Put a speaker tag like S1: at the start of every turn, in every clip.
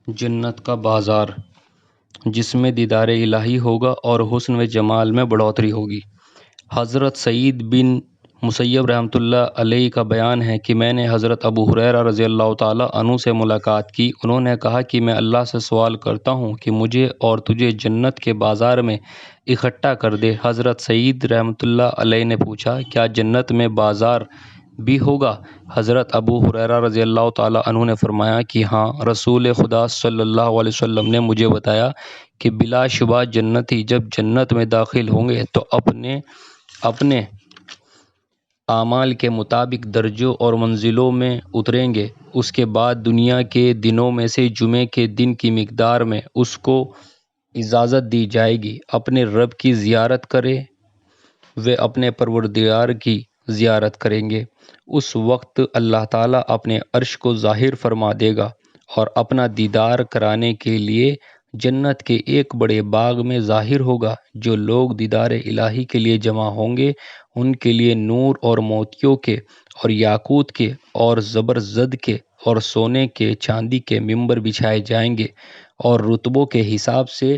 S1: جنت کا بازار جس میں دیدار الہی ہوگا اور حسن و جمال میں بڑھوتری ہوگی۔ حضرت سعید بن مسیب رحمۃ اللہ علیہ کا بیان ہے کہ میں نے حضرت ابو ہریرہ رضی اللہ تعالیٰ عنہ سے ملاقات کی۔ انہوں نے کہا کہ میں اللہ سے سوال کرتا ہوں کہ مجھے اور تجھے جنت کے بازار میں اکٹھا کر دے۔ حضرت سعید رحمۃ اللہ علیہ نے پوچھا، کیا جنت میں بازار بھی ہوگا؟ حضرت ابو ہریرہ رضی اللہ تعالیٰ عنہ نے فرمایا کہ ہاں، رسول خدا صلی اللہ علیہ وسلم نے مجھے بتایا کہ بلا شبہ جنتی جب جنت میں داخل ہوں گے تو اپنے اپنے اعمال کے مطابق درجوں اور منزلوں میں اتریں گے۔ اس کے بعد دنیا کے دنوں میں سے جمعے کے دن کی مقدار میں اس کو اجازت دی جائے گی اپنے رب کی زیارت کرے۔ وہ اپنے پروردگار کی زیارت کریں گے۔ اس وقت اللہ تعالیٰ اپنے عرش کو ظاہر فرما دے گا اور اپنا دیدار کرانے کے لیے جنت کے ایک بڑے باغ میں ظاہر ہوگا۔ جو لوگ دیدار الہی کے لیے جمع ہوں گے ان کے لیے نور اور موتیوں کے اور یاقوت کے اور زبرجد کے اور سونے کے چاندی کے ممبر بچھائے جائیں گے اور رتبوں کے حساب سے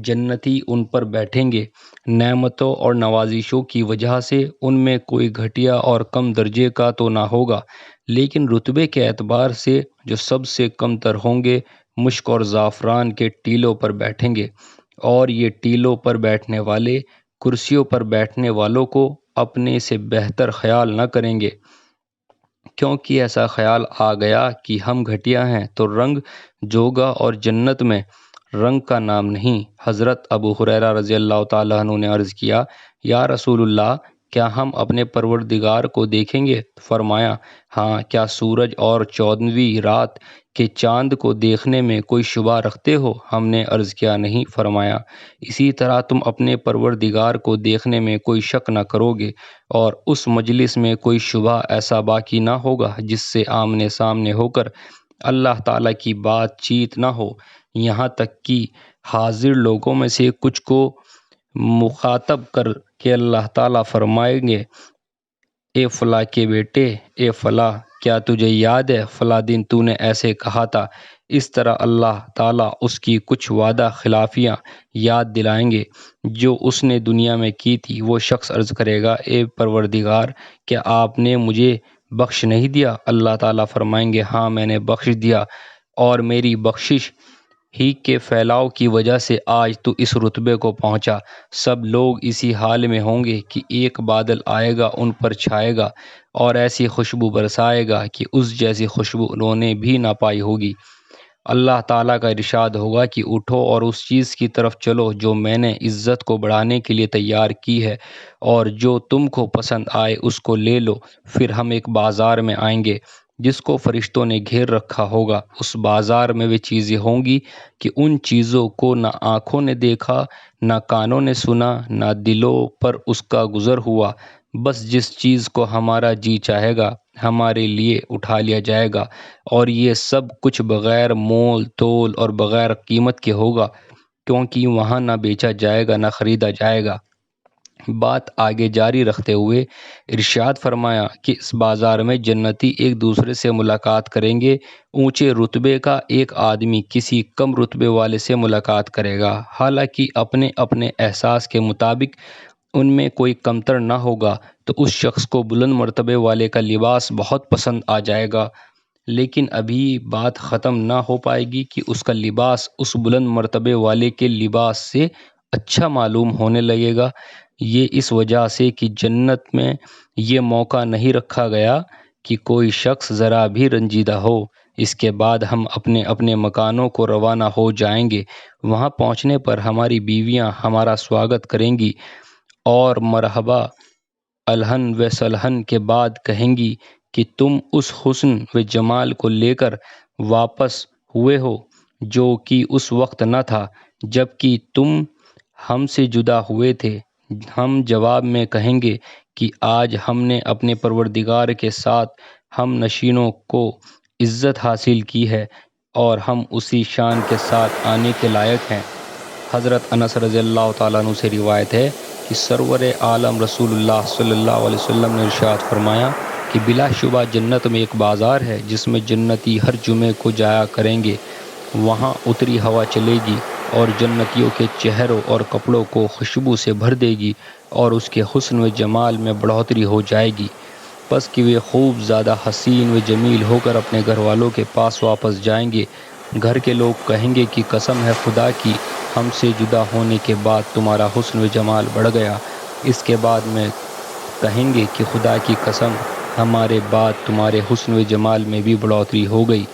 S1: جنتی ان پر بیٹھیں گے۔ نعمتوں اور نوازشوں کی وجہ سے ان میں کوئی گھٹیا اور کم درجے کا تو نہ ہوگا، لیکن رتبے کے اعتبار سے جو سب سے کم تر ہوں گے مشک اور زعفران کے ٹیلوں پر بیٹھیں گے، اور یہ ٹیلوں پر بیٹھنے والے کرسیوں پر بیٹھنے والوں کو اپنے سے بہتر خیال نہ کریں گے، کیونکہ ایسا خیال آ گیا کہ ہم گھٹیا ہیں تو رنگ جوگا اور جنت میں رنگ کا نام نہیں۔ حضرت ابو ہریرہ رضی اللہ تعالیٰ عنہ نے عرض کیا، یا رسول اللہ، کیا ہم اپنے پروردگار کو دیکھیں گے؟ فرمایا، ہاں، کیا سورج اور 14ویں رات کے چاند کو دیکھنے میں کوئی شبہ رکھتے ہو؟ ہم نے عرض کیا، نہیں۔ فرمایا، اسی طرح تم اپنے پروردگار کو دیکھنے میں کوئی شک نہ کرو گے اور اس مجلس میں کوئی شبہ ایسا باقی نہ ہوگا جس سے آمنے سامنے ہو کر اللہ تعالیٰ کی بات چیت نہ ہو، یہاں تک کہ حاضر لوگوں میں سے کچھ کو مخاطب کر کے اللہ تعالیٰ فرمائیں گے، اے فلاں کے بیٹے، اے فلاں، کیا تجھے یاد ہے فلاں دن تو نے ایسے کہا تھا؟ اس طرح اللہ تعالیٰ اس کی کچھ وعدہ خلافیاں یاد دلائیں گے جو اس نے دنیا میں کی تھی۔ وہ شخص عرض کرے گا، اے پروردگار، کیا آپ نے مجھے بخش نہیں دیا؟ اللہ تعالیٰ فرمائیں گے، ہاں، میں نے بخش دیا، اور میری بخشش ہی کے پھیلاؤ کی وجہ سے آج تو اس رتبے کو پہنچا۔ سب لوگ اسی حال میں ہوں گے کہ ایک بادل آئے گا، ان پر چھائے گا اور ایسی خوشبو برسائے گا کہ اس جیسی خوشبو انہوں نے بھی نہ پائی ہوگی۔ اللہ تعالیٰ کا ارشاد ہوگا کہ اٹھو اور اس چیز کی طرف چلو جو میں نے عزت کو بڑھانے کے لیے تیار کی ہے، اور جو تم کو پسند آئے اس کو لے لو۔ پھر ہم ایک بازار میں آئیں گے جس کو فرشتوں نے گھیر رکھا ہوگا۔ اس بازار میں وہ چیزیں ہوں گی کہ ان چیزوں کو نہ آنکھوں نے دیکھا، نہ کانوں نے سنا، نہ دلوں پر اس کا گزر ہوا، بس جس چیز کو ہمارا جی چاہے گا ہمارے لیے اٹھا لیا جائے گا، اور یہ سب کچھ بغیر مول تول اور بغیر قیمت کے ہوگا، کیونکہ وہاں نہ بیچا جائے گا نہ خریدا جائے گا۔ بات آگے جاری رکھتے ہوئے ارشاد فرمایا کہ اس بازار میں جنتی ایک دوسرے سے ملاقات کریں گے۔ اونچے رتبے کا ایک آدمی کسی کم رتبے والے سے ملاقات کرے گا، حالانکہ اپنے اپنے احساس کے مطابق ان میں کوئی کمتر نہ ہوگا، تو اس شخص کو بلند مرتبے والے کا لباس بہت پسند آ جائے گا، لیکن ابھی بات ختم نہ ہو پائے گی کہ اس کا لباس اس بلند مرتبے والے کے لباس سے اچھا معلوم ہونے لگے گا۔ یہ اس وجہ سے کہ جنت میں یہ موقع نہیں رکھا گیا کہ کوئی شخص ذرا بھی رنجیدہ ہو۔ اس کے بعد ہم اپنے اپنے مکانوں کو روانہ ہو جائیں گے۔ وہاں پہنچنے پر ہماری بیویاں ہمارا سواگت کریں گی اور مرحبا اہلاً و سہلاً کے بعد کہیں گی کہ تم اس حسن و جمال کو لے کر واپس ہوئے ہو جو کہ اس وقت نہ تھا جب کہ تم ہم سے جدا ہوئے تھے۔ ہم جواب میں کہیں گے کہ آج ہم نے اپنے پروردگار کے ساتھ ہم نشینوں کو عزت حاصل کی ہے اور ہم اسی شان کے ساتھ آنے کے لائق ہیں۔ حضرت انس رضی اللہ تعالیٰ عنہ سے روایت ہے کہ سرور عالم رسول اللہ صلی اللہ علیہ وسلم نے ارشاد فرمایا کہ بلا شبہ جنت میں ایک بازار ہے جس میں جنتی ہر جمعے کو جایا کریں گے۔ وہاں اتری ہوا چلے گی اور جنتیوں کے چہروں اور کپڑوں کو خوشبو سے بھر دے گی اور اس کے حسن و جمال میں بڑھوتری ہو جائے گی، بس کہ وہ خوب زیادہ حسین و جمیل ہو کر اپنے گھر والوں کے پاس واپس جائیں گے۔ گھر کے لوگ کہیں گے کہ قسم ہے خدا کی، ہم سے جدا ہونے کے بعد تمہارا حسن و جمال بڑھ گیا۔ اس کے بعد میں کہیں گے کہ خدا کی قسم، ہمارے بعد تمہارے حسن و جمال میں بھی بڑھوتری ہو گئی۔